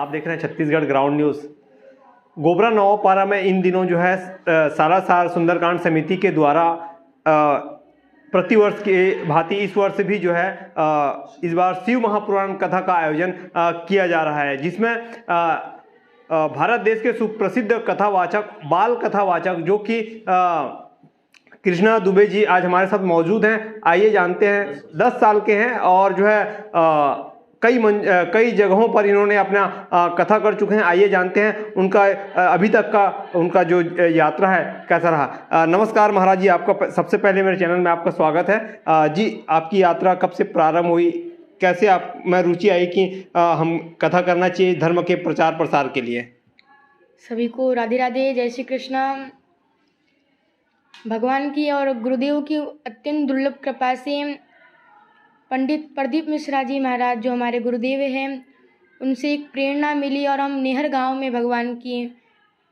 आप देख रहे हैं छत्तीसगढ़ ग्राउंड न्यूज़। गोबरा नवापारा में इन दिनों जो है सालासर सुंदरकांड समिति के द्वारा प्रतिवर्ष के भांति इस वर्ष भी जो है इस बार शिव महापुराण कथा का आयोजन किया जा रहा है, जिसमें भारत देश के सुप्रसिद्ध कथावाचक, बाल कथावाचक जो कि कृष्णा दुबे जी आज हमारे साथ मौजूद हैं। आइए जानते हैं। 10 साल के हैं और जो है कई जगहों पर इन्होंने अपना कथा कर चुके हैं। आइए जानते हैं उनका अभी तक का उनका जो यात्रा है कैसा रहा। नमस्कार महाराज जी, आपका सबसे पहले मेरे चैनल में आपका स्वागत है। जी, आपकी यात्रा कब से प्रारंभ हुई, कैसे आप में रुचि आई कि हम कथा करना चाहिए धर्म के प्रचार प्रसार के लिए? सभी को राधे राधे, जय श्री कृष्णा। भगवान की और गुरुदेव की अत्यंत दुर्लभ कृपा से पंडित प्रदीप मिश्रा जी महाराज जो हमारे गुरुदेव हैं, उनसे एक प्रेरणा मिली और हम नेहर गांव में भगवान की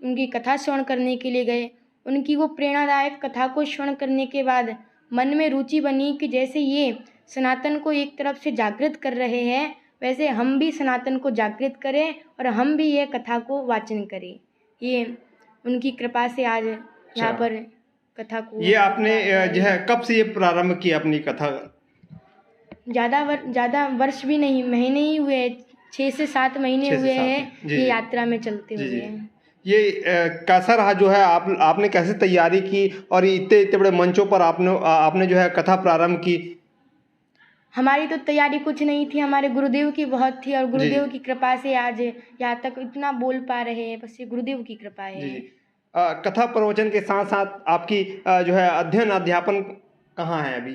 उनकी कथा श्रवण करने के लिए गए। उनकी वो प्रेरणादायक कथा को श्रवण करने के बाद मन में रुचि बनी कि जैसे ये सनातन को एक तरफ से जागृत कर रहे हैं, वैसे हम भी सनातन को जागृत करें और हम भी ये कथा को वाचन करें। ये उनकी कृपा से आज यहाँ पर कथा को। ये आपने जो है कब से ये प्रारंभ किया अपनी कथा? ज़्यादा वर्ष भी नहीं, महीने ही हुए, 6 से 7 महीने हुए हैं ये यात्रा में चलते हुए। ये कैसा रहा जो है आपने कैसे तैयारी की और इतने बड़े मंचों पर आपने जो है कथा प्रारंभ की? हमारी तो तैयारी कुछ नहीं थी, हमारे गुरुदेव की बहुत थी और गुरुदेव की कृपा से आज यहाँ तक इतना बोल पा रहे हैं, बस ये गुरुदेव की कृपा है। कथा प्रवचन के साथ साथ आपकी जो है अध्ययन अध्यापन कहाँ है अभी,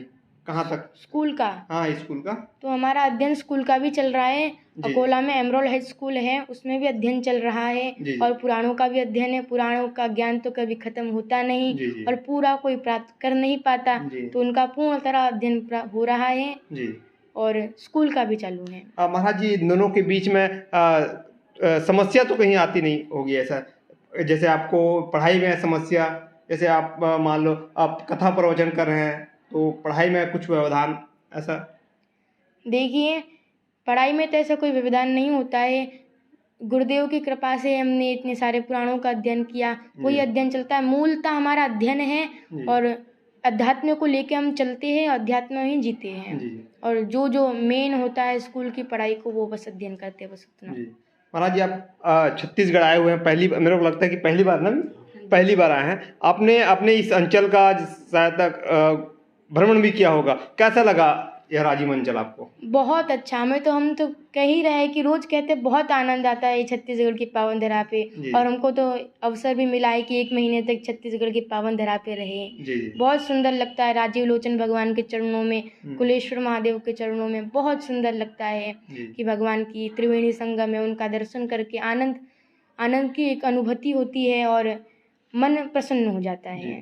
कहाँ तक? स्कूल का? हाँ, स्कूल का तो हमारा अध्ययन स्कूल का भी चल रहा है। अकोला में एमरोल हाई स्कूल है, उसमें भी अध्ययन चल रहा है और पुराणों का भी अध्ययन है। पुराणों का ज्ञान तो कभी खत्म होता नहीं और पूरा कोई प्राप्त कर नहीं पाता, तो उनका पूर्ण तरह अध्ययन हो रहा है और स्कूल का भी चालू है। महाराज जी, दोनों के बीच में समस्या तो कहीं आती नहीं होगी ऐसा? जैसे आपको पढ़ाई में समस्या, जैसे आप मान लो आप कथा प्रवचन कर रहे हैं तो पढ़ाई में कुछ व्यवधान ऐसा? देखिए, पढ़ाई में तो ऐसा कोई व्यवधान नहीं होता है। गुरुदेव की कृपा से हमने इतने सारे पुराणों का अध्ययन किया, वही अध्ययन चलता है। मूलतः हमारा अध्ययन है और अध्यात्म को लेके हम चलते हैं, अध्यात्म ही जीते हैं और जो मेन होता है स्कूल की पढ़ाई को, वो बस अध्ययन करते हैं, बस उतना। महाराज जी, आप छत्तीसगढ़ आए हुए हैं, मेरे को लगता है कि पहली बार आए हैं। आपने अपने इस अंचल का शायद तक भ्रमण भी किया होगा, कैसा लगा यह राजिम अंचल आपको? बहुत अच्छा। हम तो कह ही रहे हैं कि रोज कहते बहुत आनंद आता है छत्तीसगढ़ की पावन धरा पे, और हमको तो अवसर भी मिला है कि 1 महीने तक छत्तीसगढ़ की पावन धरा पे रहे। बहुत सुंदर लगता है राजीव लोचन भगवान के चरणों में, कुलेश्वर महादेव के चरणों में बहुत सुंदर लगता है कि भगवान की त्रिवेणी संगम में उनका दर्शन करके आनंद की एक अनुभूति होती है और मन प्रसन्न हो जाता है।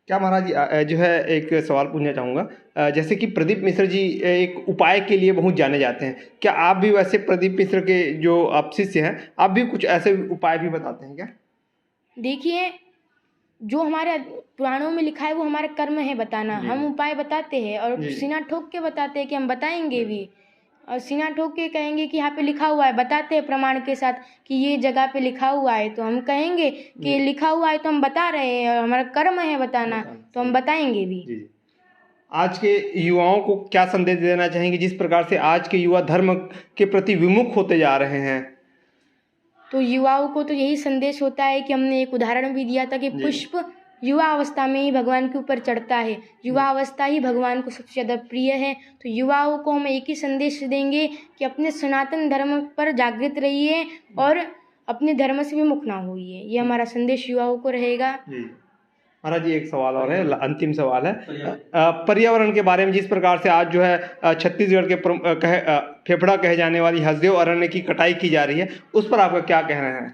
क्या महाराज जी, जो है एक सवाल पूछना चाहूँगा, जैसे कि प्रदीप मिश्र जी एक उपाय के लिए बहुत जाने जाते हैं, क्या आप भी वैसे प्रदीप मिश्र के जो आप शिष्य हैं, आप भी कुछ ऐसे उपाय भी बताते हैं क्या? देखिए, जो हमारे पुराणों में लिखा है वो हमारा कर्म है बताना। हम उपाय बताते हैं और सीना ठोक के बताते हैं कि हम बताएंगे भी, और सीना ठोक के कहेंगे कि यहाँ पे लिखा हुआ है, बताते हैं प्रमाण के साथ कि ये जगह पे लिखा हुआ है, तो हम कहेंगे कि लिखा हुआ है तो हम बता रहे हैं और हमारा कर्म है बताना, तो हम बताएंगे भी। आज के युवाओं को क्या संदेश देना चाहेंगे, जिस प्रकार से आज के युवा धर्म के प्रति विमुख होते जा रहे हैं? तो युवाओं को तो यही संदेश होता है कि हमने एक उदाहरण भी दिया था कि पुष्प युवा अवस्था में ही भगवान के ऊपर चढ़ता है, युवा अवस्था ही भगवान को सबसे ज़्यादा प्रिय है। तो युवाओं को हम एक ही संदेश देंगे कि अपने सनातन धर्म पर जागृत रहिए और अपने धर्म से विमुख ना होइए, ये हमारा संदेश युवाओं को रहेगा। महाराज जी, एक सवाल और है, अंतिम सवाल है। पर्यावरण के बारे में, जिस प्रकार से आज जो है छत्तीसगढ़ के फेफड़ा कहे जाने वाली हसदेव अरण्य की कटाई की जा रही है, उस पर आपका क्या कहना है?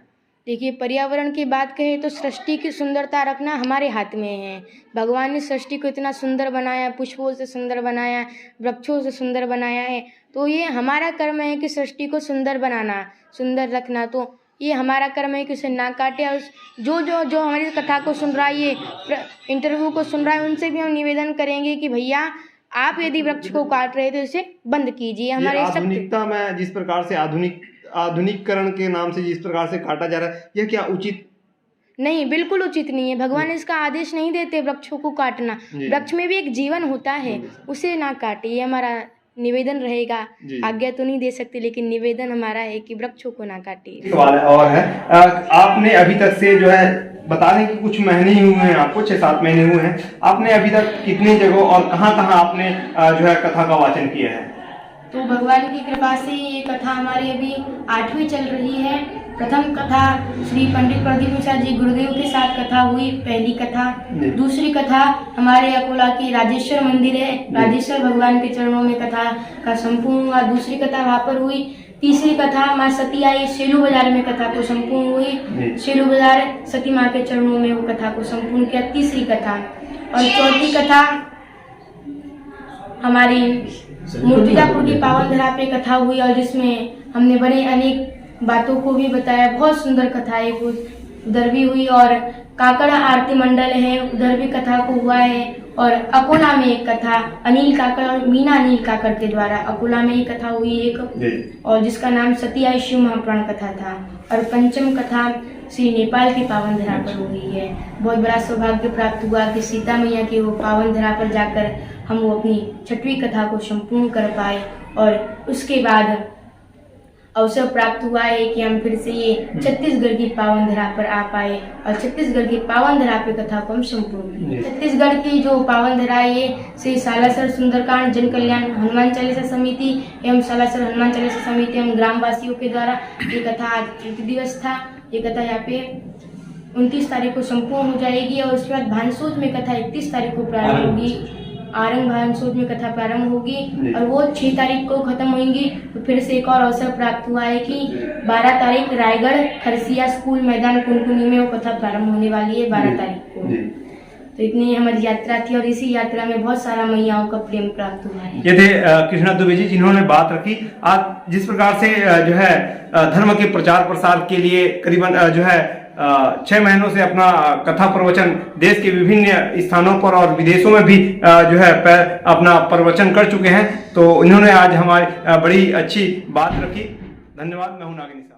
देखिए, पर्यावरण की बात कहें तो सृष्टि की सुंदरता रखना हमारे हाथ में है। भगवान ने सृष्टि को इतना सुंदर बनाया, पुष्पों से सुंदर बनाया, वृक्षों से सुंदर बनाया है, तो ये हमारा कर्म है कि सृष्टि को सुंदर बनाना, सुंदर रखना। तो ये हमारा कर्म है कि उसे ना काटे। और जो हमारी कथा को सुन रहा है, ये इंटरव्यू को सुन रहा है, उनसे भी हम निवेदन करेंगे कि भैया आप यदि वृक्ष को काट रहे तो इसे बंद कीजिए। हमारे आधुनिकता में जिस प्रकार से आधुनिक आधुनिकीकरण के नाम से जिस प्रकार से काटा जा रहा है, यह क्या उचित? नहीं, बिल्कुल उचित नहीं है। भगवान इसका आदेश नहीं देते वृक्षों को काटना। जी। वृक्ष में भी एक जीवन होता है, उसे ना काटे, ये हमारा निवेदन रहेगा। जी। आज्ञा तो नहीं दे सकते, लेकिन निवेदन हमारा है कि वृक्षों को ना काटे। सवाल और है, आपने अभी तक से जो है बता दें कि कुछ महीने ही हुए हैं आपको, 6-7 महीने हुए हैं, आपने अभी तक कितनी जगहों और कहाँ कहाँ आपने जो है कथा का वाचन किया है? तो भगवान की कृपा से ये कथा हमारी अभी 8वीं चल रही है। प्रथम कथा श्री पंडित प्रदीप मिश्रा जी गुरुदेव के साथ कथा हुई, पहली कथा। दूसरी कथा हमारे अकोला की राजेश्वर मंदिर है, राजेश्वर भगवान के चरणों में कथा का संपूर्ण हुआ, दूसरी कथा वहाँ पर हुई। तीसरी कथा माँ सती आई शेलू बाजार में कथा को संपूर्ण हुई, शेलू बाजार सती माँ के चरणों में वो कथा को संपूर्ण किया, तीसरी कथा। और चौथी कथा हमारी मूर्तिजापुर की पावन धरा पे कथा हुई, और जिसमें हमने बड़े अनेक बातों को भी बताया। बहुत सुंदर कथा है, उधर भी हुई। और काकड़ा आरती मंडल है, उधर भी कथा को हुआ है। और अकोला में एक कथा अनिल काकड़ और मीना अनिल काकड़ के द्वारा अकोला में एक कथा हुई एक, और जिसका नाम सती आई शिव महापुराण कथा था। और पंचम कथा श्री नेपाल की पावन धरा पर हुई है। बहुत बड़ा सौभाग्य प्राप्त हुआ कि सीता मैया के वो पावन धरा पर जाकर हम वो अपनी 6वीं कथा को संपूर्ण कर पाए। और उसके बाद अवसर प्राप्त हुआ है कि हम फिर से ये छत्तीसगढ़ की पावन धरा पर आ पाए, और छत्तीसगढ़ की पावन धरा पे कथा को हम संपूर्ण। छत्तीसगढ़ की जो पावन धरा है ये श्री सालासर सुंदरकांड जन कल्याण हनुमान चालीसा समिति एवं सालासर हनुमान चालीसा समिति एवं ग्रामवासियों के द्वारा ये कथा आज तृतीय दिवस था। ये कथा यहाँ पे 29 तारीख को संपूर्ण हो जाएगी, और उसके बाद भानसोद में कथा 31 तारीख को प्रारंभ होगी। आरंग भानसोद में कथा प्रारंभ होगी और वो 6 तारीख को खत्म होंगी। तो फिर से एक और अवसर प्राप्त हुआ है कि 12 तारीख रायगढ़ खरसिया स्कूल मैदान कुनकुनी में वो कथा प्रारंभ होने वाली है 12 तारीख को। तो इतनी हमारी यात्रा थी, और इसी यात्रा में बहुत सारा मैयाओं का प्रेम प्राप्त हुआ है। ये थे कृष्णा दुबे जी, जिन्होंने बात रखी आज जिस प्रकार से जो है धर्म के प्रचार प्रसार के लिए करीबन जो है 6 महीनों से अपना कथा प्रवचन देश के विभिन्न स्थानों पर और विदेशों में भी जो है अपना प्रवचन कर चुके हैं। तो इन्होंने आज हमारी बड़ी अच्छी बात रखी। धन्यवाद। मैं हूं नागिनी साहब।